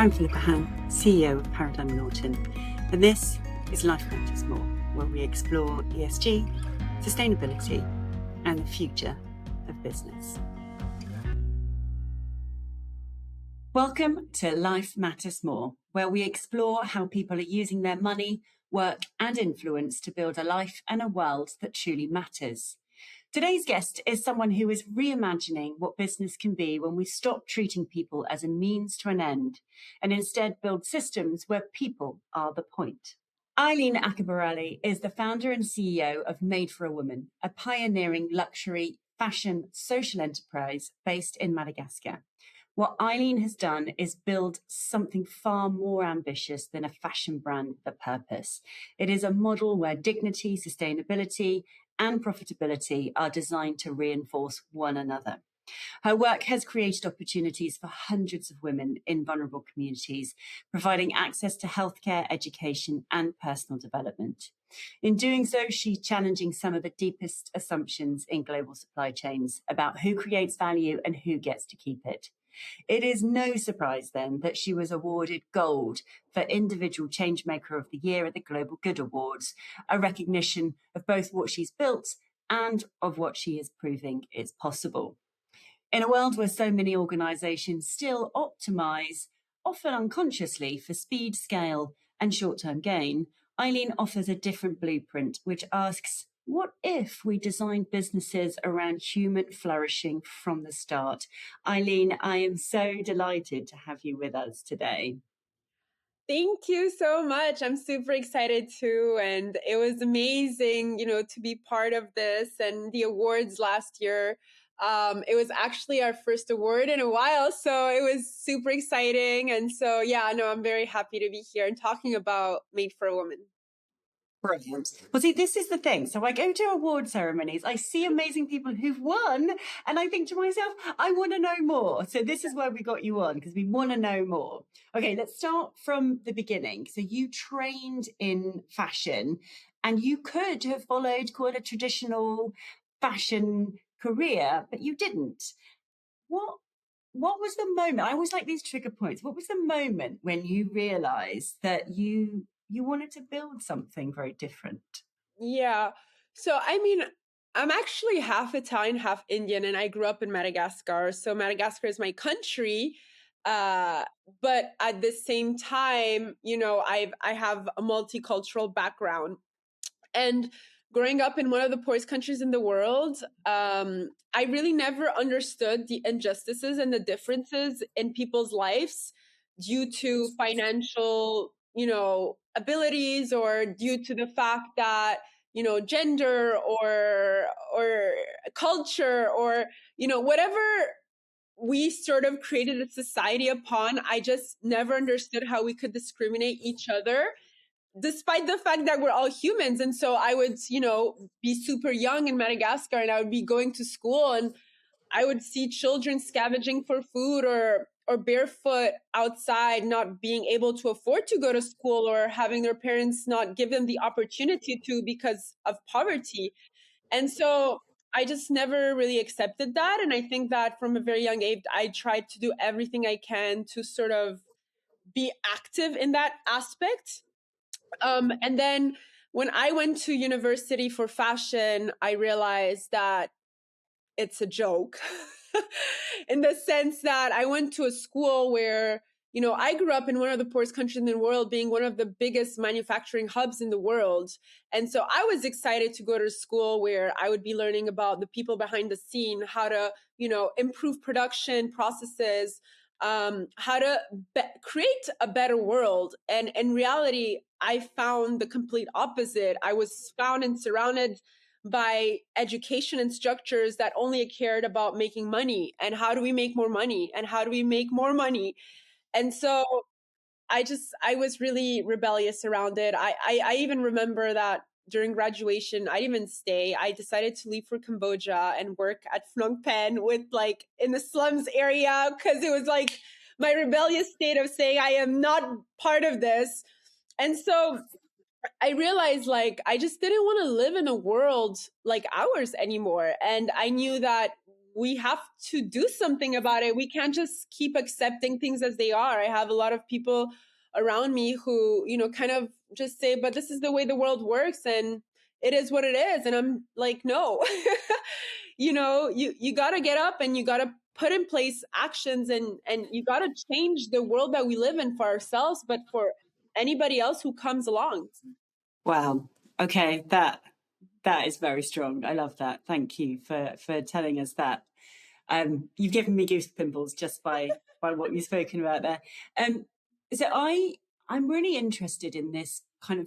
I'm Philippa Hann, CEO of Paradigm Norton, and this is Life Matters More, where we explore ESG, sustainability, and the future of business. Welcome to Life Matters More, where we explore how people are using their money, work, and influence to build a life and a world that truly matters. Today's guest is someone who is reimagining what business can be when we stop treating people as a means to an end and instead build systems where people are the point. Eileen Akbaraly is the founder and CEO of Made for a Woman, a pioneering luxury fashion social enterprise based in Madagascar. What Eileen has done is build something far more ambitious than a fashion brand for purpose. It is a model where dignity, sustainability, and profitability are designed to reinforce one another. Her work has created opportunities for hundreds of women in vulnerable communities, providing access to healthcare, education, and personal development. In doing so, she's challenging some of the deepest assumptions in global supply chains about who creates value and who gets to keep it. It is no surprise then that she was awarded gold for Individual Changemaker of the Year at the Global Good Awards, a recognition of both what she's built and of what she is proving is possible. In a world where so many organisations still optimise, often unconsciously, for speed, scale and short-term gain, Eileen offers a different blueprint which asks, what if we designed businesses around human flourishing from the start? Eileen, I am so delighted to have you with us today. Thank you so much. I'm super excited too. And it was amazing, to be part of this and the awards last year. It was actually our first award in a while. So it was super exciting. And so, I'm very happy to be here and talking about Made for a Woman. Brilliant. Well, see, this is the thing. So I go to award ceremonies, I see amazing people who've won, and I think to myself, I want to know more. So this is why we got you on, because we want to know more. Okay, let's start from the beginning. So you trained in fashion, and you could have followed quite a traditional fashion career, but you didn't. What was the moment? I always like these trigger points. What was the moment when you realized that you wanted to build something very different? Yeah. So, I'm actually half Italian, half Indian, and I grew up in Madagascar. So Madagascar is my country. But at the same time, I have a multicultural background. And growing up in one of the poorest countries in the world, I really never understood the injustices and the differences in people's lives due to financial, abilities, or due to the fact that, gender or culture, or, whatever we sort of created a society upon. I just never understood how we could discriminate each other despite the fact that we're all humans. And so I would, be super young in Madagascar, and I would be going to school, and I would see children scavenging for food, or barefoot outside, not being able to afford to go to school, or having their parents not give them the opportunity to because of poverty. And so I just never really accepted that. And I think that from a very young age, I tried to do everything I can to sort of be active in that aspect. And then when I went to university for fashion, I realized that it's a joke in the sense that I went to a school where, I grew up in one of the poorest countries in the world, being one of the biggest manufacturing hubs in the world. And so I was excited to go to school where I would be learning about the people behind the scene, how to, improve production processes, how to create a better world. And in reality, I found the complete opposite. I was found and surrounded by education and structures that only cared about making money, and how do we make more money, and how do we make more money. And so I was really rebellious around it. I even remember that during graduation, I didn't even stay. I decided to leave for Cambodia and work at Phnom Penh with in the slums area, because it was my rebellious state of saying I am not part of this. And so I realized I just didn't want to live in a world like ours anymore. And I knew that we have to do something about it. We can't just keep accepting things as they are. I have a lot of people around me who, kind of just say, but this is the way the world works and it is what it is. And I'm like, no, you got to get up and you got to put in place actions and you got to change the world that we live in for ourselves, but for anybody else who comes along. Wow. Okay. That is very strong. I love that. Thank you for telling us that. You've given me goose pimples just by what you've spoken about there. So I'm really interested in this kind of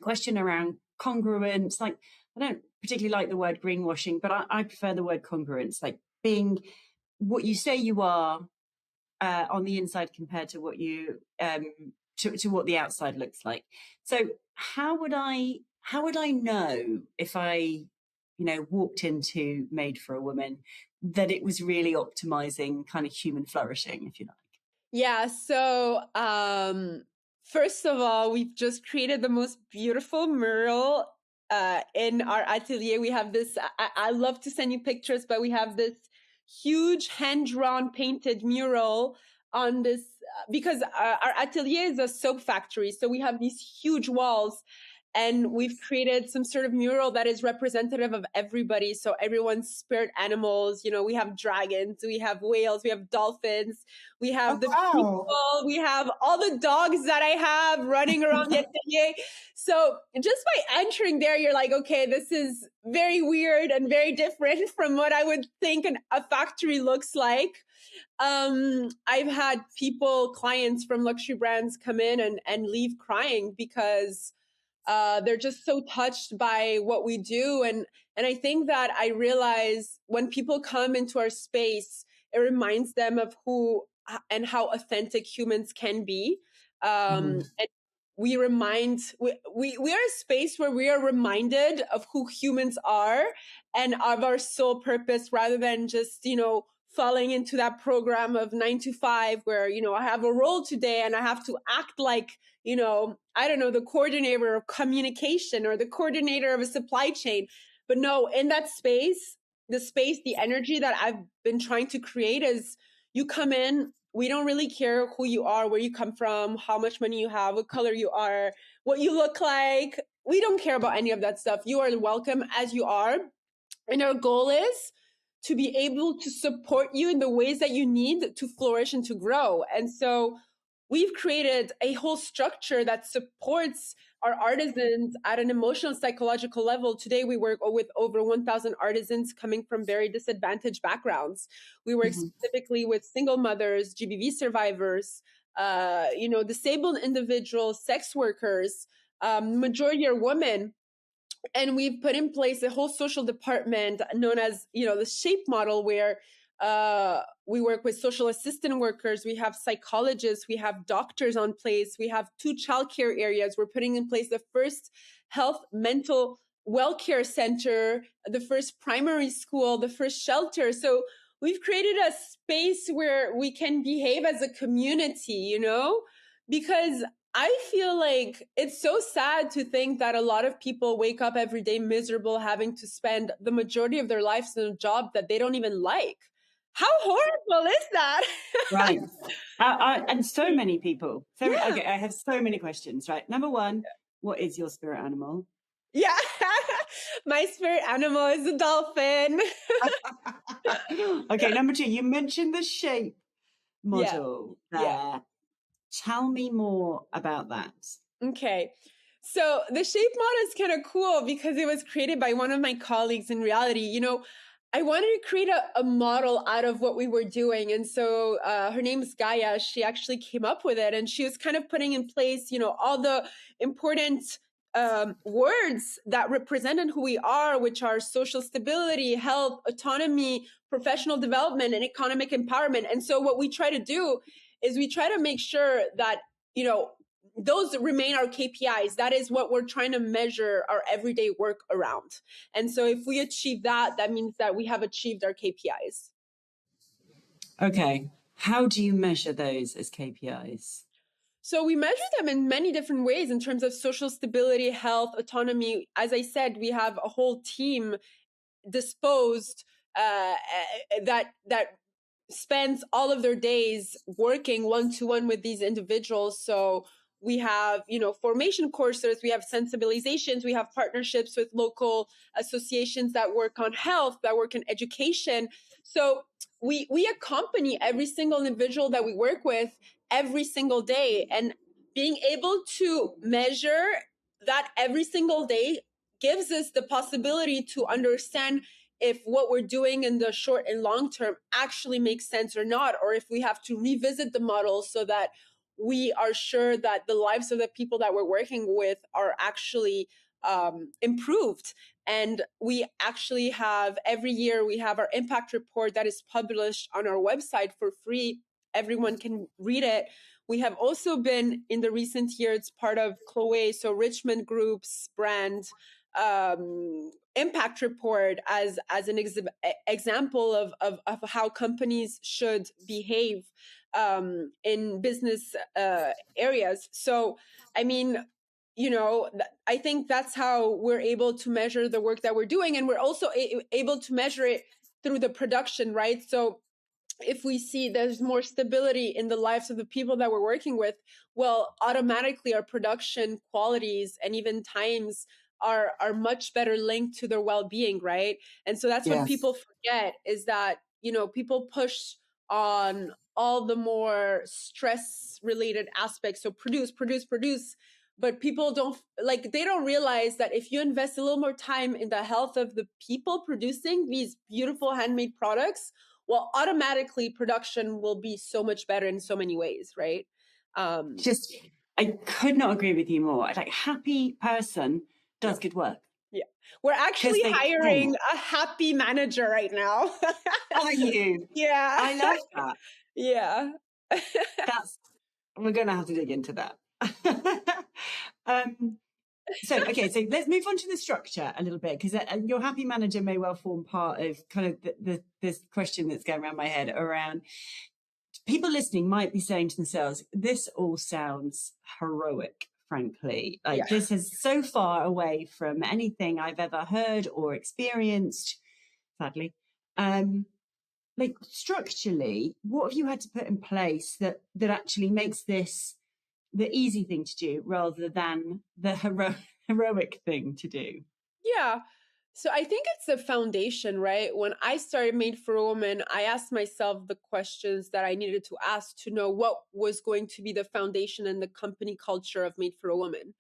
question around congruence. Like, I don't particularly like the word greenwashing, but I prefer the word congruence, like being what you say you are on the inside compared to what you to what the outside looks like. So how would I know if I walked into Made for a Woman that it was really optimizing kind of human flourishing, if you like? Yeah. So first of all, we've just created the most beautiful mural in our atelier. We have this, I love to send you pictures, but we have this huge hand-drawn painted mural on this, because our atelier is a soap factory. So we have these huge walls and we've created some sort of mural that is representative of everybody. So everyone's spirit animals, we have dragons, we have whales, we have dolphins, we have people, we have all the dogs that I have running around the atelier. So just by entering there, you're like, okay, this is very weird and very different from what I would think a factory looks like. I've had clients from luxury brands come in and leave crying because they're just so touched by what we do. And I think that I realize when people come into our space, it reminds them of who and how authentic humans can be. And we are a space where we are reminded of who humans are and of our sole purpose, rather than just, falling into that program of 9 to 5 where, I have a role today and I have to act like, I don't know, the coordinator of communication or the coordinator of a supply chain. But no, in that space, the energy that I've been trying to create is you come in, we don't really care who you are, where you come from, how much money you have, what color you are, what you look like. We don't care about any of that stuff. You are welcome as you are. And our goal is to be able to support you in the ways that you need to flourish and to grow. And so we've created a whole structure that supports our artisans at an emotional, psychological level. Today, we work with over 1,000 artisans coming from very disadvantaged backgrounds. We work specifically with single mothers, GBV survivors, disabled individuals, sex workers. Majority are women. And we've put in place a whole social department known as, the SHAPE model, where we work with social assistant workers, we have psychologists, we have doctors on place, we have 2 childcare areas. We're putting in place the first health mental well-care center, the first primary school, the first shelter. So we've created a space where we can behave as a community, because I feel like it's so sad to think that a lot of people wake up every day miserable, having to spend the majority of their lives in a job that they don't even like. How horrible is that? Right. And so many people. Okay, I have so many questions, right? Number one, what is your spirit animal? Yeah. My spirit animal is a dolphin. Okay, number 2, you mentioned the SHAPE model there. Yeah. Tell me more about that. Okay. So the SHAPE model is kind of cool because it was created by one of my colleagues in reality. I wanted to create a model out of what we were doing. And so her name is Gaia. She actually came up with it, and she was kind of putting in place, all the important words that represented who we are, which are social stability, health, autonomy, professional development, and economic empowerment. And so what we try to do is we try to make sure that, those remain our KPIs. That is what we're trying to measure our everyday work around. And so if we achieve that, that means that we have achieved our KPIs. Okay. How do you measure those as KPIs? So we measure them in many different ways in terms of social stability, health, autonomy. As I said, we have a whole team disposed that spends all of their days working one-to-one with these individuals. So we have, formation courses, we have sensibilizations, we have partnerships with local associations that work on health, that work in education. So we accompany every single individual that we work with every single day, and being able to measure that every single day gives us the possibility to understand if what we're doing in the short and long term actually makes sense or not, or if we have to revisit the model so that we are sure that the lives of the people that we're working with are actually improved. And we actually have, every year, we have our impact report that is published on our website for free. Everyone can read it. We have also been, in the recent years, part of Chloe, so Richmond Group's brand impact report as an example of how companies should behave in business areas. So, I mean, I think that's how we're able to measure the work that we're doing. And we're also able to measure it through the production, right? So if we see there's more stability in the lives of the people that we're working with, well, automatically our production qualities and even times are much better linked to their well-being, right? And so that's what people forget, is that, people push on all the more stress related aspects. So produce, but people they don't realize that if you invest a little more time in the health of the people producing these beautiful handmade products, well, automatically production will be so much better in so many ways, right? I could not agree with you more. Like, happy person does good work. Yeah. We're actually hiring a happy manager right now. Are you? Yeah. I love that. Yeah. We're going to have to dig into that. So let's move on to the structure a little bit, because your happy manager may well form part of kind of this question that's going around my head around people listening might be saying to themselves, this all sounds heroic, frankly. This is so far away from anything I've ever heard or experienced, sadly. Structurally, what have you had to put in place that actually makes this the easy thing to do rather than the heroic thing to do? Yeah. So I think it's the foundation, right? When I started Made for a Woman, I asked myself the questions that I needed to ask to know what was going to be the foundation and the company culture of Made for a Woman.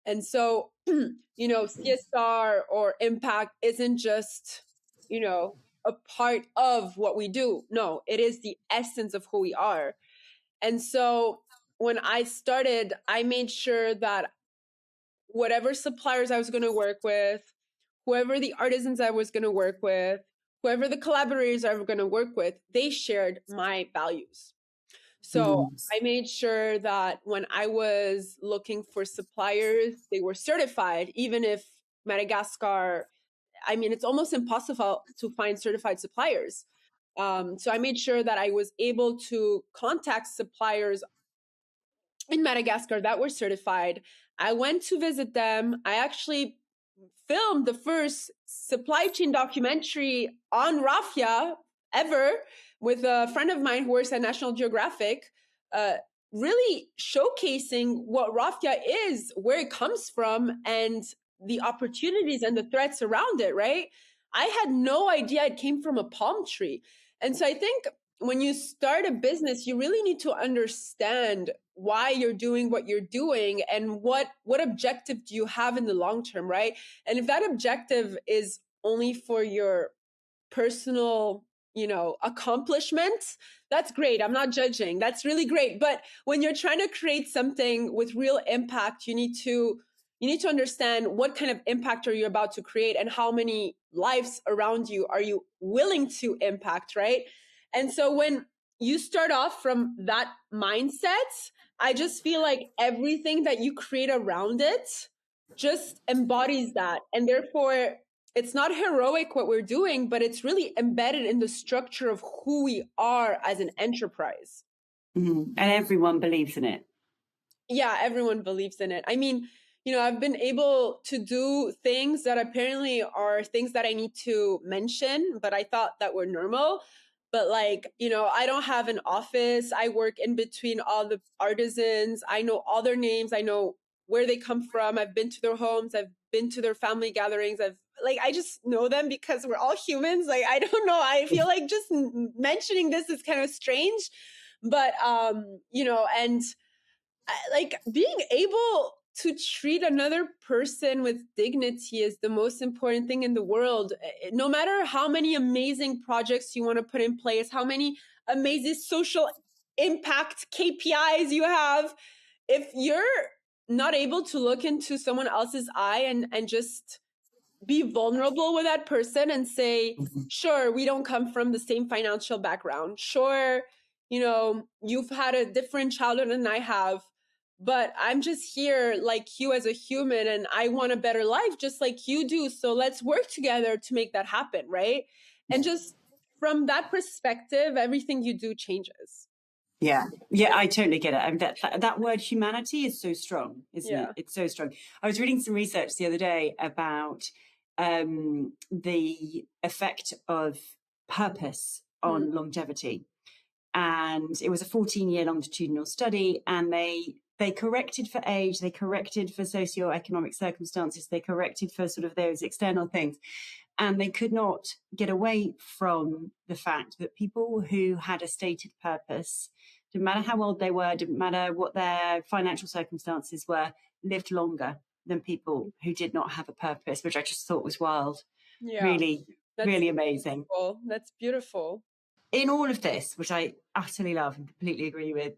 And so, CSR or impact isn't just, a part of what we do. No, it is the essence of who we are. And so when I started, I made sure that whatever suppliers I was going to work with, whoever the artisans I was going to work with, whoever the collaborators I was going to work with, they shared my values. So I made sure that when I was looking for suppliers, they were certified, even if Madagascar, it's almost impossible to find certified suppliers. So I made sure that I was able to contact suppliers in Madagascar that were certified. I went to visit them. I actually filmed the first supply chain documentary on raffia ever with a friend of mine who works at National Geographic, really showcasing what raffia is, where it comes from, and the opportunities and the threats around it, right? I had no idea it came from a palm tree. And so I think when you start a business, you really need to understand why you're doing what you're doing and what objective do you have in the long term, right? And if that objective is only for your personal, accomplishment, that's great. I'm not judging. That's really great. But when you're trying to create something with real impact, you need to understand what kind of impact are you about to create and how many lives around you are you willing to impact, right? And so when you start off from that mindset, I just feel like everything that you create around it just embodies that. And therefore, it's not heroic what we're doing, but it's really embedded in the structure of who we are as an enterprise. And everyone believes in it. Yeah, everyone believes in it. I've been able to do things that apparently are things that I need to mention, but I thought that were normal. But like, I don't have an office. I work in between all the artisans. I know all their names. I know where they come from. I've been to their homes. I've been to their family gatherings. I just know them because we're all humans. Like, I don't know. I feel like just mentioning this is kind of strange, but, and like being able to treat another person with dignity is the most important thing in the world. No matter how many amazing projects you want to put in place, how many amazing social impact KPIs you have, if you're not able to look into someone else's eye and just be vulnerable with that person and say, sure, we don't come from the same financial background. Sure, you've had a different childhood than I have, but I'm just here like you as a human and I want a better life just like you do. So let's work together to make that happen, right? And just from that perspective, everything you do changes. Yeah, I totally get it. I mean, that word humanity is so strong, isn't it? It's so strong. I was reading some research the other day about the effect of purpose on longevity, and it was a 14-year longitudinal study, and they corrected for age, they corrected for socioeconomic circumstances, they corrected for sort of those external things. And they could not get away from the fact that people who had a stated purpose, didn't matter how old they were, didn't matter what their financial circumstances were, lived longer than people who did not have a purpose, which I just thought was wild. Yeah. Really, really amazing. Beautiful. That's beautiful. In all of this, which I utterly love and completely agree with,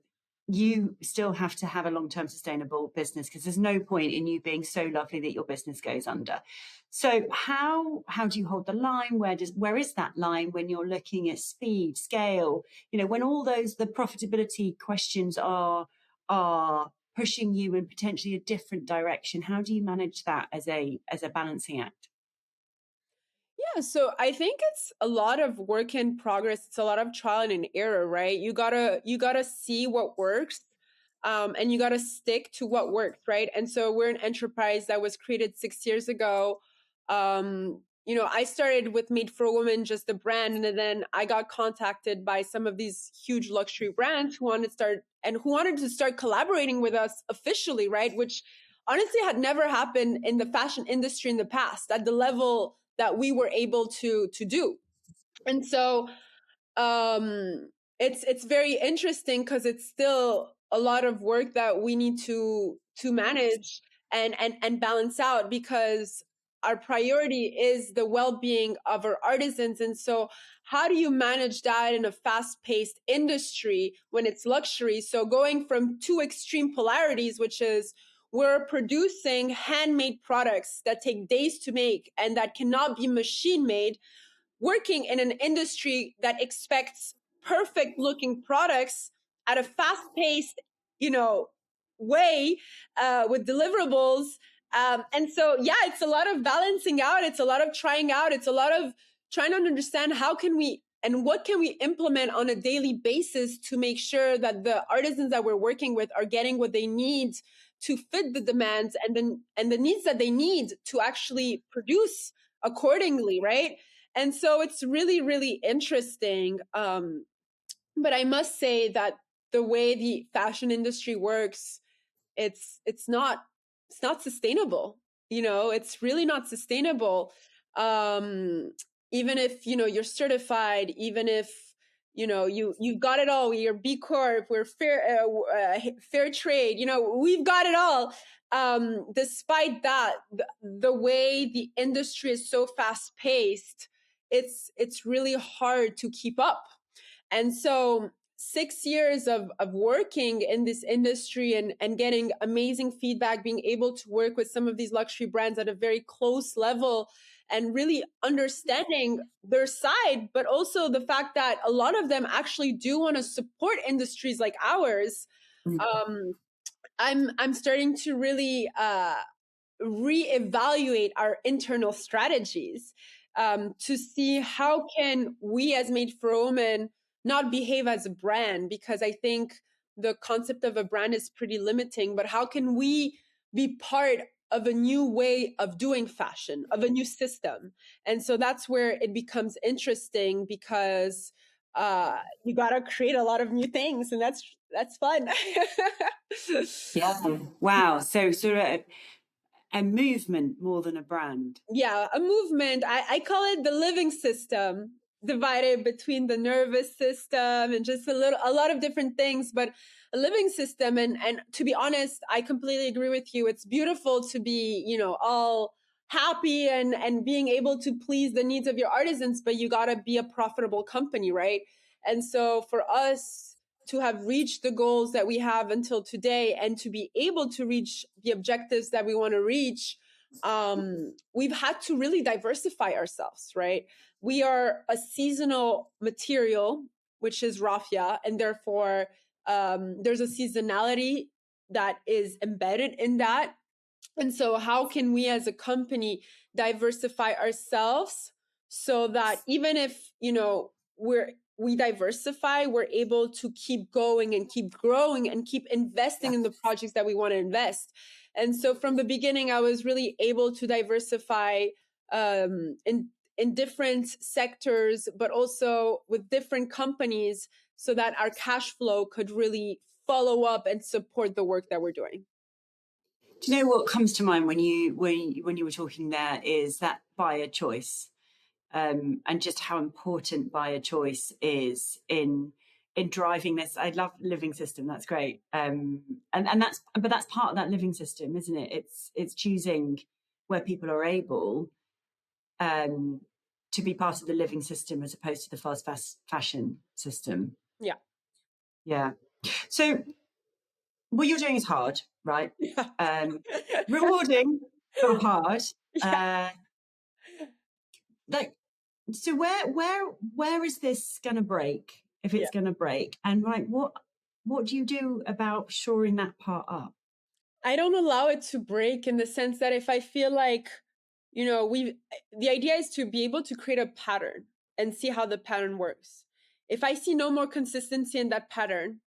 you still have to have a long-term sustainable business because there's no point in you being so lovely that your business goes under. So how do you hold the line? Where is that line when you're looking at speed, scale? When all the profitability questions are pushing you in potentially a different direction, how do you manage that as a balancing act? Yeah, so I think it's a lot of work in progress. It's a lot of trial and error, right? You gotta see what works, and you gotta stick to what works, right? And so we're an enterprise that was created 6 years ago. I started with Made for Women, just the brand, and then I got contacted by some of these huge luxury brands who wanted to start collaborating with us officially, right? Which honestly had never happened in the fashion industry in the past at the level that we were able to do. And so it's very interesting because it's still a lot of work that we need to manage and balance out, because our priority is the well-being of our artisans. And so how do you manage that in a fast-paced industry when it's luxury? So going from two extreme polarities, which is we're producing handmade products that take days to make and that cannot be machine made, working in an industry that expects perfect looking products at a fast paced, way, with deliverables. And so, yeah, it's a lot of balancing out. It's a lot of trying out. It's a lot of trying to understand how can we and what can we implement on a daily basis to make sure that the artisans that we're working with are getting what they need to fit the demands and the needs that they need to actually produce accordingly, right? And so it's really, really interesting. But I must say that the way the fashion industry works, it's not sustainable. It's really not sustainable. Even if you're certified, even if you've got it all. We're B Corp, we're fair trade. We've got it all. Despite that, the way the industry is so fast paced, it's really hard to keep up. And so 6 years of working in this industry and getting amazing feedback, being able to work with some of these luxury brands at a very close level and really understanding their side, but also the fact that a lot of them actually do want to support industries like ours. I'm starting to really reevaluate our internal strategies, to see how can we as Made for Women not behave as a brand, because I think the concept of a brand is pretty limiting, but how can we be part of a new way of doing fashion, of a new system. And so that's where it becomes interesting, because you got to create a lot of new things, and that's fun. Yeah. Wow. So sort of a movement more than a brand. Yeah, a movement. I call it the living system, divided between the nervous system and just a lot of different things, but a living system. And to be honest, I completely agree with you. It's beautiful to be, all happy and being able to please the needs of your artisans, but you got to be a profitable company, right? And so for us to have reached the goals that we have until today, and to be able to reach the objectives that we want to reach, we've had to really diversify ourselves, right? We are a seasonal material, which is raffia, and therefore there's a seasonality that is embedded in that. And so how can we as a company diversify ourselves so that even if, we diversify, we're able to keep going and keep growing and keep investing in the projects that we want to invest. And so from the beginning, I was really able to diversify in different sectors, but also with different companies, so that our cash flow could really follow up and support the work that we're doing. Do you know what comes to mind when you were talking there is that buyer choice, and just how important buyer choice is in driving this. I love living system. That's great. And that's part of that living system, isn't it? It's choosing where people are able to be part of the living system as opposed to the fast fashion system. Yeah. Yeah. So what you're doing is hard, right? Rewarding, but hard. Yeah. So where is this going to break, if it's going to break? And what do you do about shoring that part up? I don't allow it to break, in the sense that if I feel like, the idea is to be able to create a pattern and see how the pattern works. If I see no more consistency in that pattern,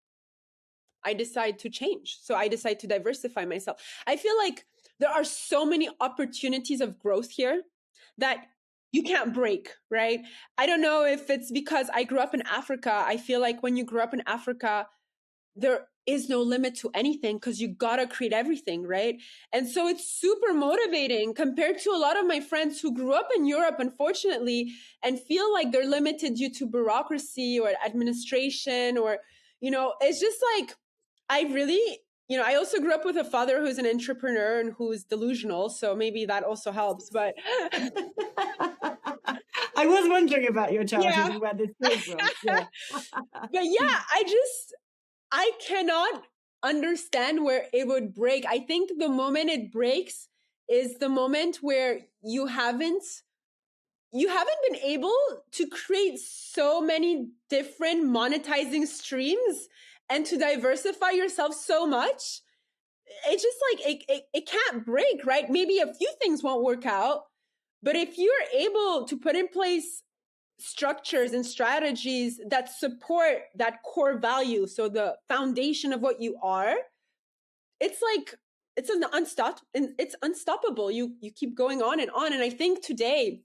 I decide to change. So I decide to diversify myself. I feel like there are so many opportunities of growth here that you can't break, right? I don't know if it's because I grew up in Africa. I feel like when you grew up in Africa, there is no limit to anything, because you gotta create everything, right? And so it's super motivating compared to a lot of my friends who grew up in Europe, unfortunately, and feel like they're limited due to bureaucracy or administration, or, it's just like, I really, I also grew up with a father who's an entrepreneur and who's delusional. So maybe that also helps. But I was wondering about your childhood yeah. and where this came from. Yeah. But yeah, I cannot understand where it would break. I think the moment it breaks is the moment where you haven't been able to create so many different monetizing streams and to diversify yourself so much. It's just like it can't break, right? Maybe a few things won't work out, but if you're able to put in place structures and strategies that support that core value, so the foundation of what you are, it's like it's unstoppable. You keep going on and on. And I think today,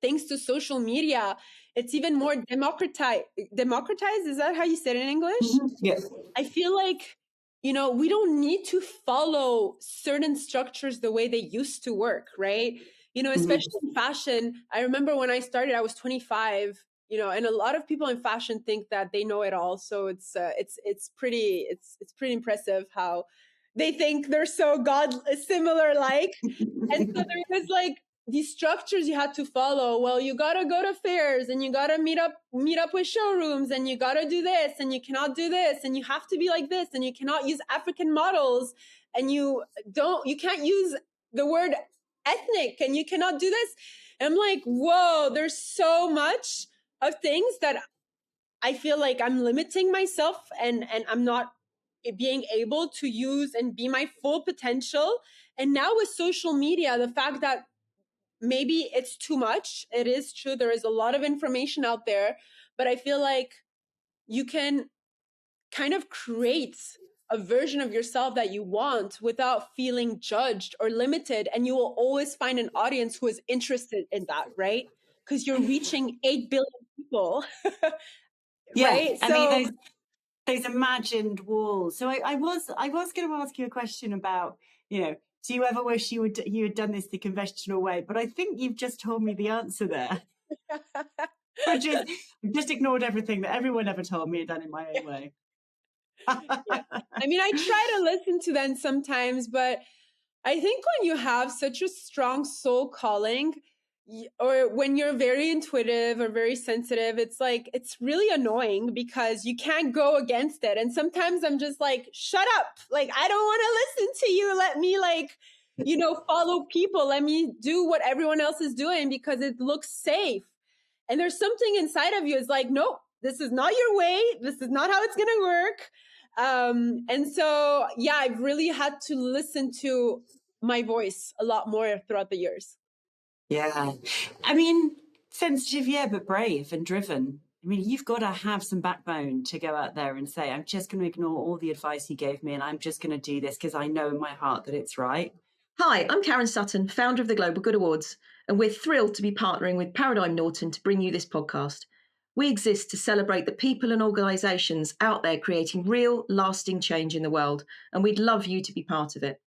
thanks to social media, it's even more democratized. Democratized, is that how you said it in English? Mm-hmm. Yes. I feel like, we don't need to follow certain structures the way they used to work, right? Especially in fashion. I remember when I started, I was 25, and a lot of people in fashion think that they know it all. So it's pretty impressive how they think they're so God similar like. And so there was like these structures you had to follow. Well, you gotta go to fairs, and you gotta meet up with showrooms, and you gotta do this, and you cannot do this, and you have to be like this, and you cannot use African models, and you can't use the word ethnic, and you cannot do this. And I'm like, whoa, there's so much of things that I feel like I'm limiting myself, and I'm not being able to use and be my full potential. And now with social media, the fact that maybe it's too much, it is true, there is a lot of information out there, but I feel like you can kind of create a version of yourself that you want without feeling judged or limited. And you will always find an audience who is interested in that, right? Because you're reaching 8 billion people, right? I So mean, those imagined walls. So I was going to ask you a question about, do you ever wish you had done this the conventional way? But I think you've just told me the answer there. Which is, I've just ignored everything that everyone ever told me and done in my own way. yeah. I mean, I try to listen to them sometimes, but I think when you have such a strong soul calling, or when you're very intuitive or very sensitive, it's like, it's really annoying because you can't go against it. And sometimes I'm just like, shut up. Like, I don't want to listen to you. Let me follow people. Let me do what everyone else is doing because it looks safe. And there's something inside of you is like, no, this is not your way. This is not how it's going to work. And so, yeah, I've really had to listen to my voice a lot more throughout the years. Yeah. I mean, sensitive, yeah, but brave and driven. I mean, you've got to have some backbone to go out there and say, I'm just going to ignore all the advice you gave me and I'm just going to do this because I know in my heart that it's right. Hi, I'm Karen Sutton, founder of the Global Good Awards, and we're thrilled to be partnering with Paradigm Norton to bring you this podcast. We exist to celebrate the people and organisations out there creating real, lasting change in the world, and we'd love you to be part of it.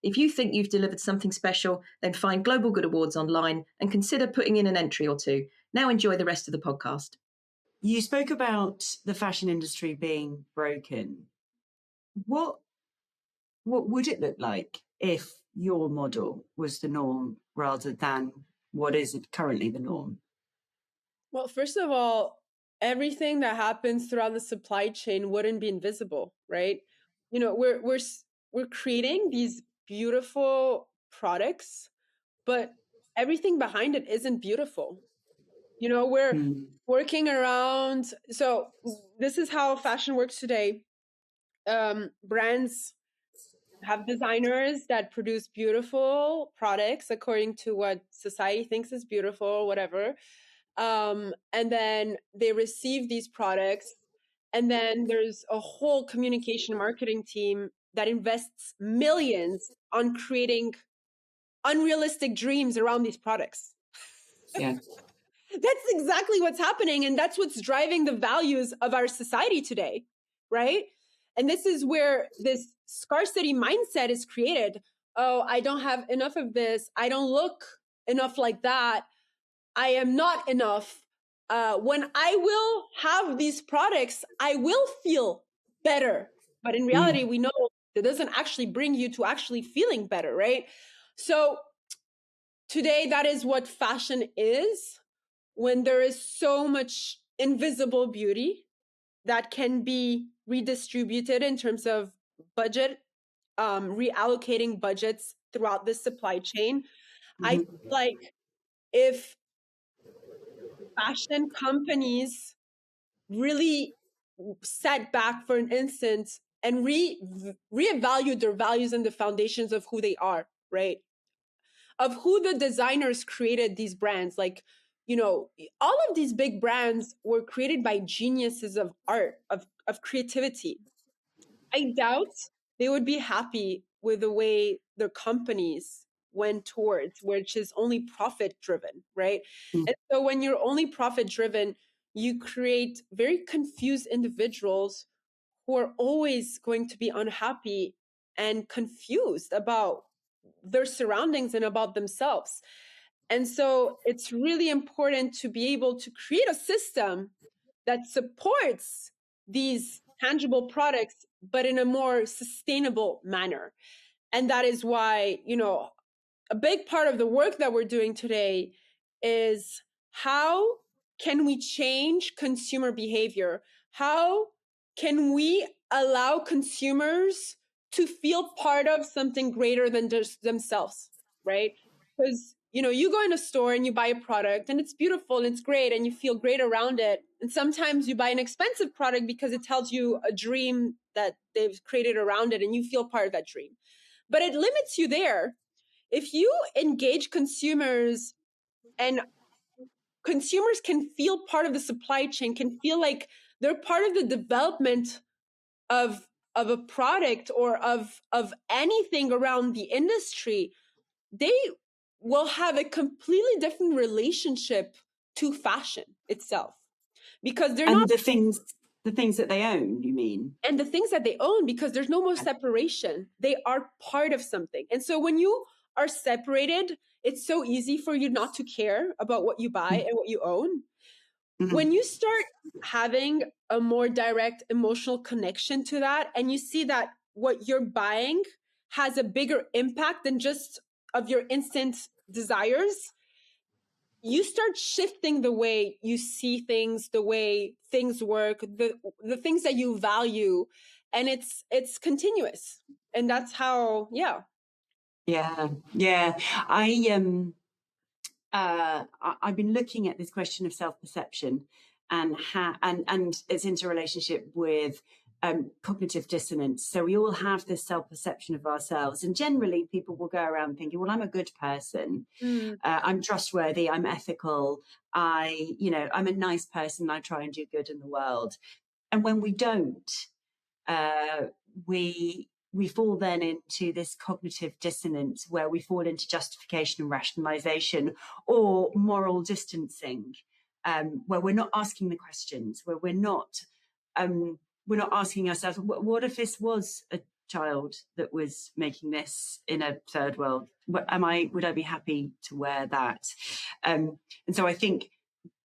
If you think you've delivered something special, then find Global Good Awards online and consider putting in an entry or two. Now enjoy the rest of the podcast. You spoke about the fashion industry being broken. What would it look like if your model was the norm rather than what is currently the norm? Well, first of all, everything that happens throughout the supply chain wouldn't be invisible, right? We're creating these beautiful products, but everything behind it isn't beautiful. We're working around. So this is how fashion works today. Brands have designers that produce beautiful products according to what society thinks is beautiful or whatever. And then they receive these products. And then there's a whole communication marketing team that invests millions on creating unrealistic dreams around these products. Yeah. That's exactly what's happening. And that's what's driving the values of our society today, right? And this is where this scarcity mindset is created. Oh, I don't have enough of this. I don't look enough like that. I am not enough. When I will have these products, I will feel better. But in reality, we know that doesn't actually bring you to actually feeling better, right? So today, that is what fashion is. When there is so much invisible beauty that can be redistributed in terms of budget, reallocating budgets throughout the supply chain. I feel like if fashion companies really sat back for an instant and reevaluate their values and the foundations of who they are, right? Of who the designers created these brands. Like, all of these big brands were created by geniuses of art, of creativity. I doubt they would be happy with the way their companies went towards, which is only profit driven, right? And so when you're only profit driven, you create very confused individuals who are always going to be unhappy and confused about their surroundings and about themselves. And so it's really important to be able to create a system that supports these tangible products, but in a more sustainable manner. And that is why, a big part of the work that we're doing today is how can we change consumer behavior? How can we allow consumers to feel part of something greater than just themselves, right? Because, you go in a store and you buy a product and it's beautiful and it's great and you feel great around it. And sometimes you buy an expensive product because it tells you a dream that they've created around it and you feel part of that dream. But it limits you there. If you engage consumers and consumers can feel part of the supply chain, can feel like they're part of the development of a product or of anything around the industry, they will have a completely different relationship to fashion itself, because they're And not, the things that they own, you mean? and the things that they own, because there's no more separation. They are part of something. And so when you are separated, it's so easy for you not to care about what you buy and what you own. Mhm. When you start having a more direct emotional connection to that, and you see that what you're buying has a bigger impact than just of your instant desires, you start shifting the way you see things, the way things work, the things that you value, and it's continuous. And that's how, yeah. Yeah. I've been looking at this question of self-perception and its interrelationship with cognitive dissonance. So we all have this self-perception of ourselves, and generally people will go around thinking, well, I'm a good person, I'm trustworthy, I'm ethical, I'm a nice person, I try and do good in the world. And when we don't, we fall then into this cognitive dissonance where we fall into justification and rationalization, or moral distancing, where we're not asking the questions, where we're not asking ourselves, what if this was a child that was making this in a third world? Would I be happy to wear that? And so I think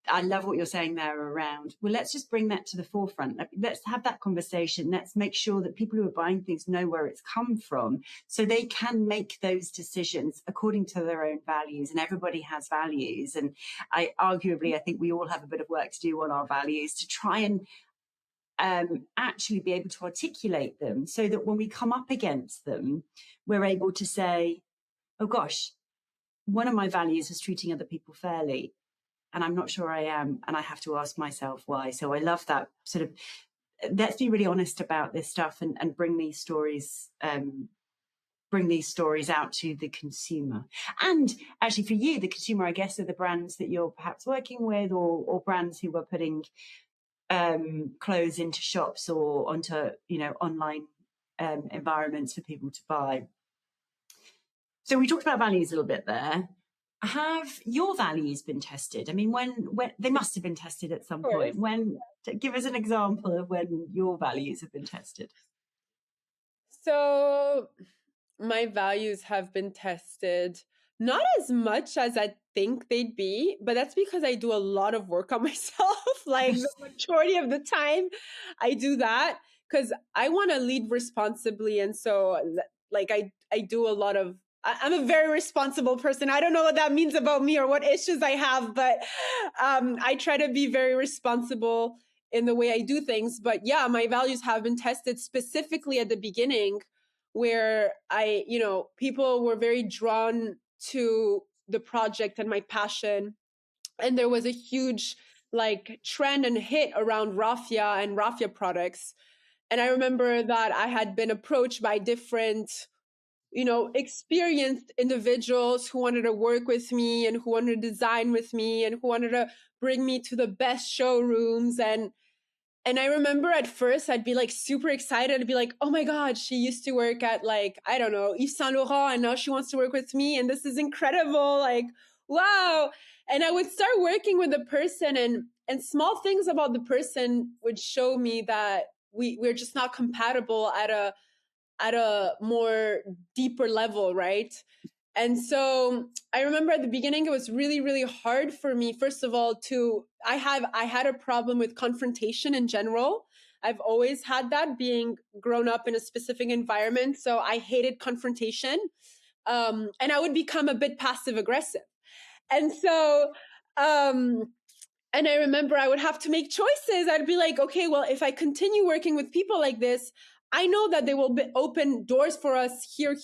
I love what you're saying there around, well, let's just bring that to the forefront. Let's have that conversation. Let's make sure that people who are buying things know where it's come from, so they can make those decisions according to their own values. And everybody has values. And I think we all have a bit of work to do on our values to try and actually be able to articulate them, so that when we come up against them, we're able to say, oh gosh, one of my values is treating other people fairly, and I'm not sure I am, and I have to ask myself why. So I love that sort of, let's be really honest about this stuff and bring these stories out to the consumer. And actually for you, the consumer, I guess, are the brands that you're perhaps working with, or brands who are putting clothes into shops or onto, online environments for people to buy. So we talked about values a little bit there. Have your values been tested? I mean, when they must have been tested at some point. Give us an example of when your values have been tested. So my values have been tested, not as much as I think they'd be, but that's because I do a lot of work on myself. Like the majority of the time I do that because I want to lead responsibly. And so like I do a lot of, I'm a very responsible person. I don't know what that means about me or what issues I have, but I try to be very responsible in the way I do things. But yeah, my values have been tested specifically at the beginning, where people were very drawn to the project and my passion. And there was a huge trend and hit around raffia and raffia products. And I remember that I had been approached by different experienced individuals who wanted to work with me and who wanted to design with me and who wanted to bring me to the best showrooms. And I remember at first I'd be super excited. I'd be like, oh my God, she used to work at I don't know, Yves Saint Laurent, and now she wants to work with me. And this is incredible. Wow. And I would start working with the person, and small things about the person would show me that we're just not compatible at a more deeper level, right? And so I remember at the beginning, it was really, really hard for me, first of all, I had a problem with confrontation in general. I've always had that, being grown up in a specific environment. So I hated confrontation. And I would become a bit passive aggressive. And so, and I remember I would have to make choices. I'd be like, okay, well, if I continue working with people like this, I know that they will open doors for us here.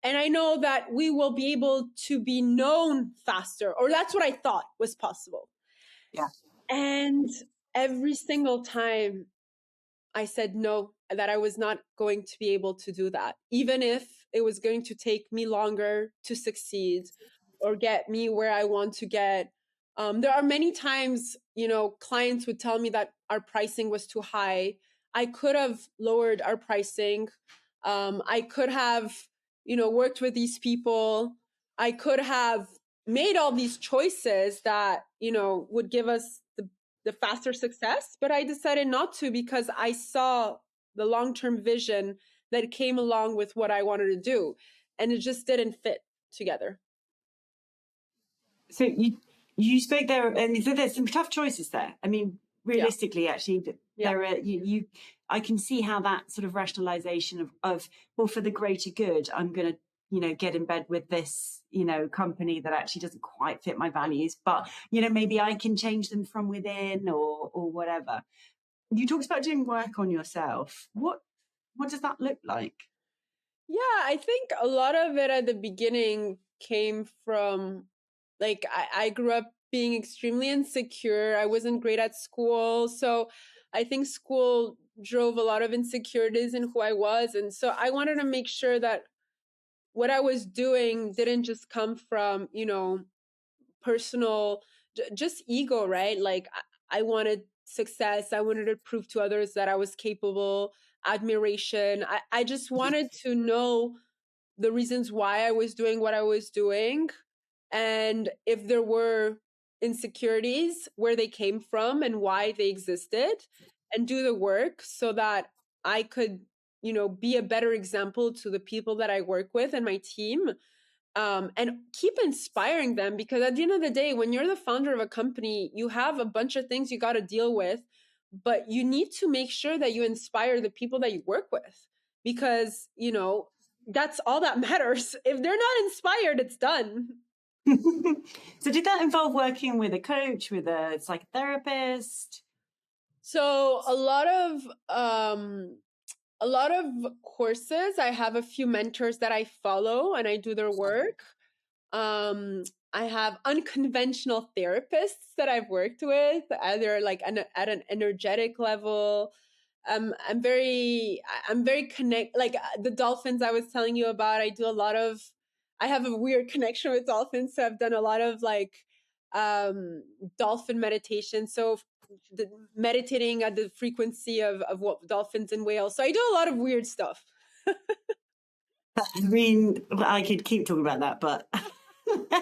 And I know that we will be able to be known faster, or that's what I thought was possible. Yeah. And every single time I said no, that I was not going to be able to do that, even if it was going to take me longer to succeed or get me where I want to get. There are many times, clients would tell me that our pricing was too high. I could have lowered our pricing. I could have, worked with these people. I could have made all these choices that, would give us the faster success, but I decided not to because I saw the long-term vision that came along with what I wanted to do, and it just didn't fit together. So you spoke there, and so there's some tough choices there. I mean, realistically, actually, there are I can see how that sort of rationalization of well, for the greater good, I'm going to get in bed with this company that actually doesn't quite fit my values, but maybe I can change them from within or whatever. You talked about doing work on yourself. What does that look like? Yeah, I think a lot of it at the beginning came from, like, I grew up being extremely insecure. I wasn't great at school. So I think school drove a lot of insecurities in who I was. And so I wanted to make sure that what I was doing didn't just come from, personal, just ego, right? Like I wanted success. I wanted to prove to others that I was capable, admiration. I just wanted to know the reasons why I was doing what I was doing. And if there were insecurities, where they came from and why they existed, and do the work so that I could, be a better example to the people that I work with and my team, and keep inspiring them. Because at the end of the day, when you're the founder of a company, you have a bunch of things you got to deal with, but you need to make sure that you inspire the people that you work with, because, that's all that matters. If they're not inspired, it's done. So did that involve working with a coach, with a psychotherapist? So a lot of courses. I have a few mentors that I follow and I do their work. I have unconventional therapists that I've worked with, either like at an energetic level. I'm very like the dolphins I was telling you about. I have a weird connection with dolphins, so I've done a lot of like dolphin meditation. So meditating at the frequency of what dolphins and whales. So I do a lot of weird stuff. I mean, I could keep talking about that, but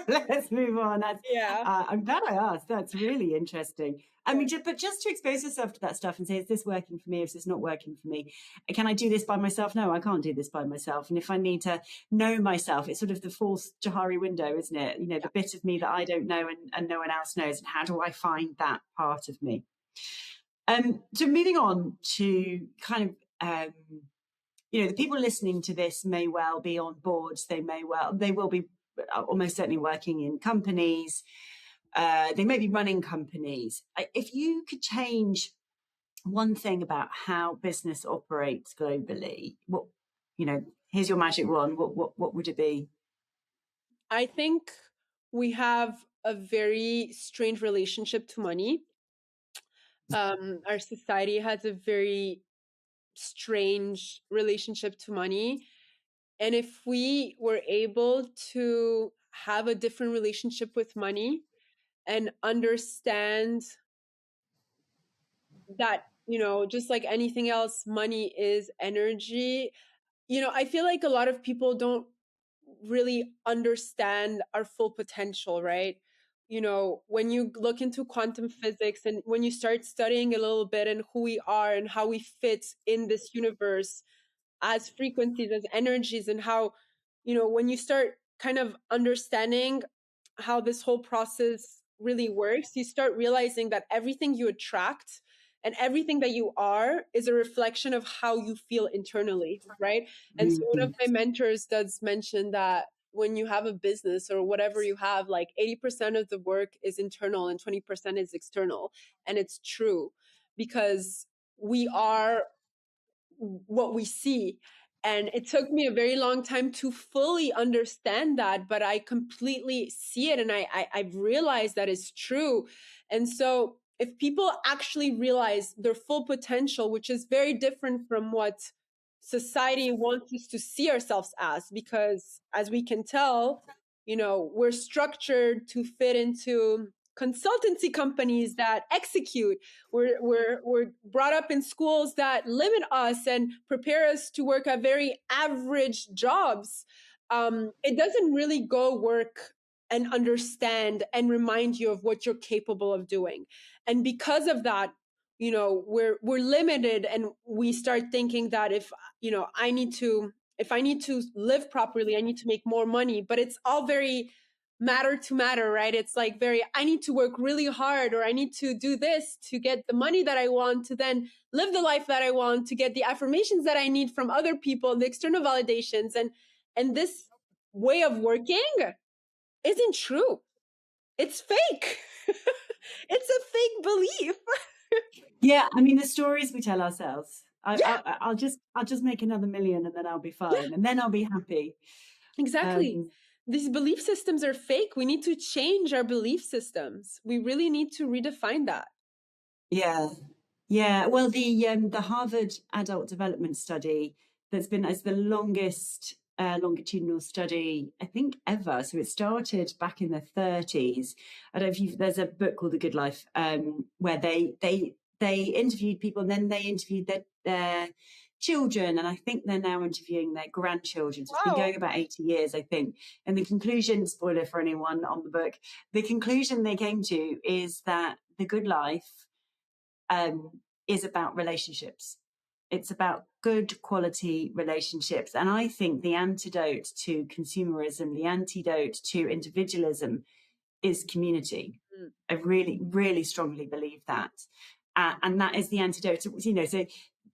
let's move on. I'm glad I asked. That's really interesting. I mean, but just to expose yourself to that stuff and say, is this working for me? Is this not working for me? Can I do this by myself? No, I can't do this by myself. And if I need to know myself, it's sort of the false Johari window, isn't it? The bit of me that I don't know and no one else knows. And how do I find that part of me? So moving on to kind of, the people listening to this may well be on boards. They will be almost certainly working in companies. They may be running companies. If you could change one thing about how business operates globally, here's your magic wand. What would it be? I think we have a very strange relationship to money. Our society has a very strange relationship to money. And if we were able to have a different relationship with money and understand that, just like anything else, money is energy. I feel like a lot of people don't really understand our full potential, right? When you look into quantum physics and when you start studying a little bit and who we are and how we fit in this universe as frequencies, as energies, and how, when you start kind of understanding how this whole process really works, you start realizing that everything you attract and everything that you are is a reflection of how you feel internally, right? And so one of my mentors does mention that when you have a business or whatever you have, like 80% of the work is internal and 20% is external. And it's true, because we are what we see. And it took me a very long time to fully understand that, but I completely see it. And I've realized that it's true. And so if people actually realize their full potential, which is very different from what society wants us to see ourselves as, because as we can tell, we're structured to fit into consultancy companies that execute. We're brought up in schools that limit us and prepare us to work at very average jobs. It doesn't really go work and understand and remind you of what you're capable of doing. And because of that, we're limited, and we start thinking that if I need to live properly, I need to make more money. But it's all very matter to matter, right? It's like I need to work really hard, or I need to do this to get the money that I want, to then live the life that I want, to get the affirmations that I need from other people, the external validations. And this way of working isn't true. It's fake. It's a fake belief. Yeah, I mean, the stories we tell ourselves. I'll just make another million and then I'll be fine, and then I'll be happy. Exactly. These belief systems are fake. We need to change our belief systems. We really need to redefine that. Yeah. Well, the Harvard Adult Development Study that's been as the longest longitudinal study, I think, ever. So it started back in the 30s. I don't know if there's a book called The Good Life, where they interviewed people, and then they interviewed their children, and I think they're now interviewing their grandchildren. So it's been going about 80 years, I think. And the conclusion, spoiler for anyone on the book, the conclusion they came to is that the good life is about relationships. It's about good quality relationships. And I think the antidote to consumerism, the antidote to individualism is community. I really, really strongly believe that. And that is the antidote to, so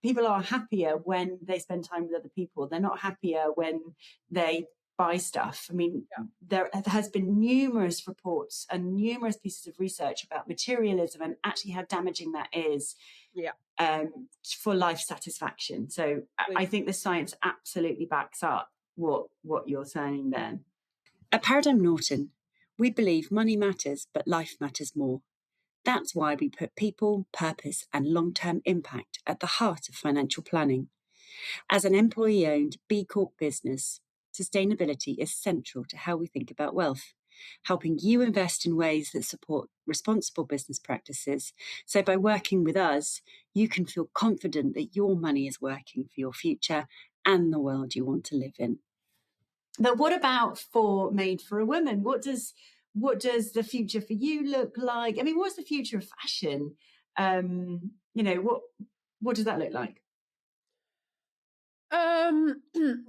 people are happier when they spend time with other people. They're not happier when they buy stuff. I mean, there has been numerous reports and numerous pieces of research about materialism and actually how damaging that is for life satisfaction. So I think the science absolutely backs up what you're saying there. At Paradigm Norton, we believe money matters, but life matters more. That's why we put people, purpose, and long-term impact at the heart of financial planning. As an employee-owned B Corp business, sustainability is central to how we think about wealth, helping you invest in ways that support responsible business practices. So by working with us, you can feel confident that your money is working for your future and the world you want to live in. But what about for Made for a Woman? What does the future for you look like? I mean, what's the future of fashion? What does that look like?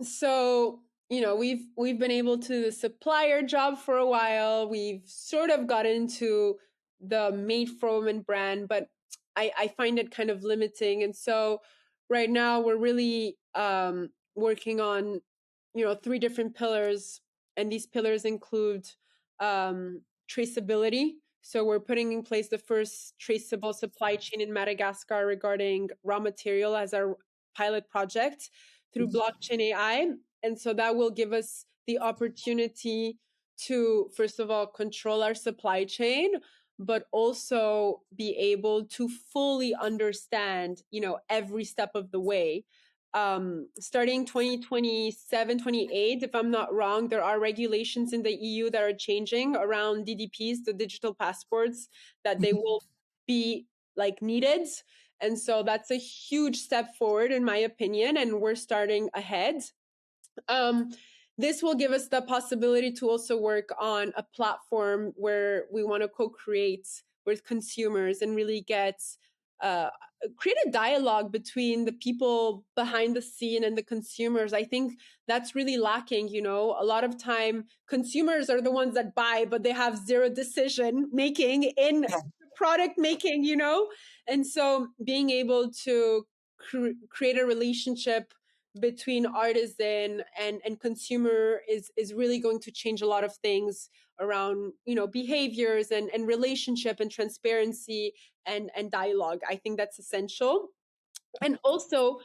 So, we've been able to supply our job for a while. We've sort of got into the Made for a Woman brand, but I find it kind of limiting. And so right now we're really working on, 3 different pillars. And these pillars include traceability. So we're putting in place the first traceable supply chain in Madagascar regarding raw material as our pilot project through blockchain AI. And so that will give us the opportunity to, first of all, control our supply chain, but also be able to fully understand, every step of the way. Starting 2027, 28, if I'm not wrong, there are regulations in the EU that are changing around DDPs, the digital passports, that they will be needed. And so that's a huge step forward, in my opinion, and we're starting ahead. This will give us the possibility to also work on a platform where we want to co-create with consumers and really create a dialogue between the people behind the scene and the consumers. I think that's really lacking. A lot of time consumers are the ones that buy, but they have zero decision making in product making, and so being able to create a relationship between artisan and consumer is really going to change a lot of things around behaviors and relationship and transparency and dialogue. I think that's essential. And also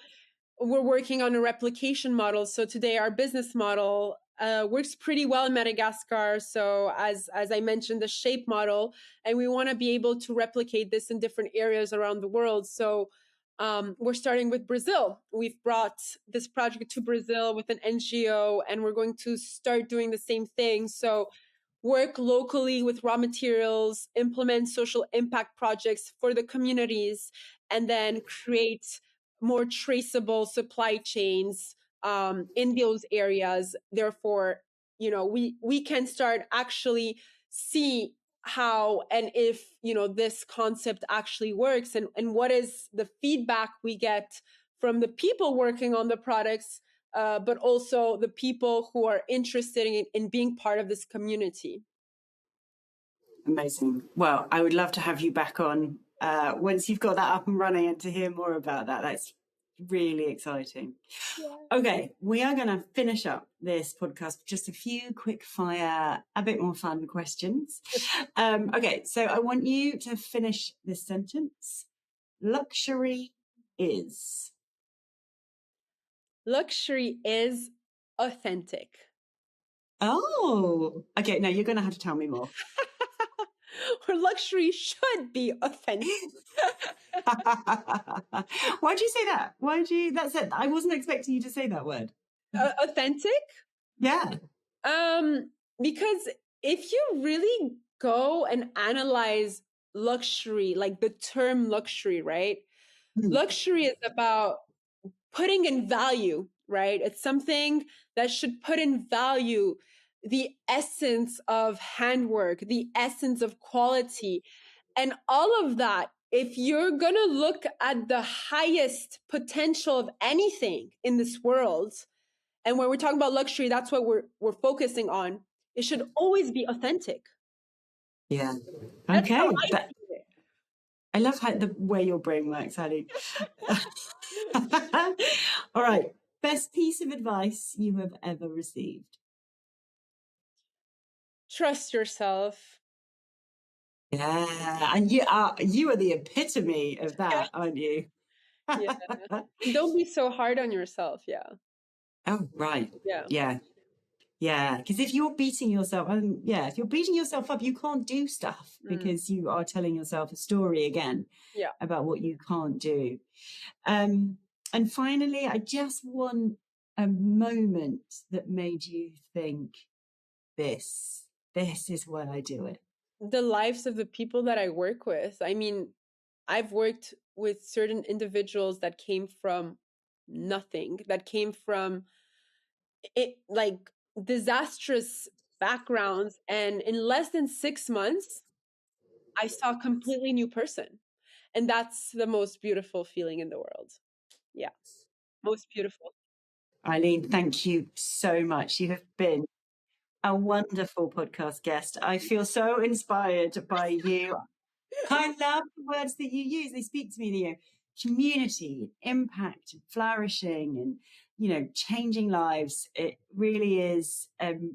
we're working on a replication model. So today our business model works pretty well in Madagascar. So as I mentioned, the shape model, and we want to be able to replicate this in different areas around the world. So we're starting with Brazil. We've brought this project to Brazil with an NGO, and we're going to start doing the same thing. So work locally with raw materials, implement social impact projects for the communities, and then create more traceable supply chains in those areas. Therefore, we can start actually see how and if this concept actually works, and what is the feedback we get from the people working on the products, but also the people who are interested in being part of this community. Amazing. Well, I would love to have you back on once you've got that up and running and to hear more about that. That's really exciting. Yeah. Okay, we are going to finish up this podcast with just a few quick fire, a bit more fun questions. Okay, so I want you to finish this sentence. Luxury is authentic. Oh, okay. Now you're going to have to tell me more. Or luxury should be authentic. Why'd you say that? That's it. I wasn't expecting you to say that word. Authentic? Yeah. Because if you really go and analyze luxury, like the term luxury, right? Luxury is about putting in value, right? It's something that should put in value the essence of handwork, the essence of quality, and all of that. If you're going to look at the highest potential of anything in this world, and when we're talking about luxury, that's what we're focusing on, it should always be authentic. Yeah. Okay. I love the way your brain works, Eileen. All right. Best piece of advice you have ever received? Trust yourself. Yeah. And you are the epitome of that, aren't you? Yeah. Don't be so hard on yourself. Yeah. Oh, right. Yeah. Yeah. Yeah, because if you're beating yourself, if you're beating yourself up, you can't do stuff because you are telling yourself a story again about what you can't do. And finally, I just want a moment that made you think, this is why I do it. The lives of the people that I work with. I mean, I've worked with certain individuals that came from nothing, that came from like disastrous backgrounds, and in less than 6 months I saw a completely new person, and that's the most beautiful feeling in the world. Yeah, most beautiful. Eileen, thank you so much. You have been a wonderful podcast guest. I feel so inspired by you. I love the words that you use. They speak to me, community, impact, flourishing, and changing lives. It really is. And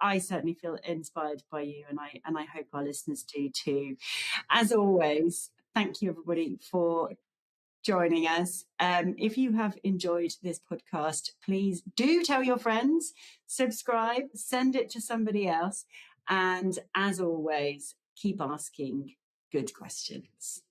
I certainly feel inspired by you, and I hope our listeners do too. As always, thank you everybody for joining us. If you have enjoyed this podcast, please do tell your friends, subscribe, send it to somebody else, and as always, keep asking good questions.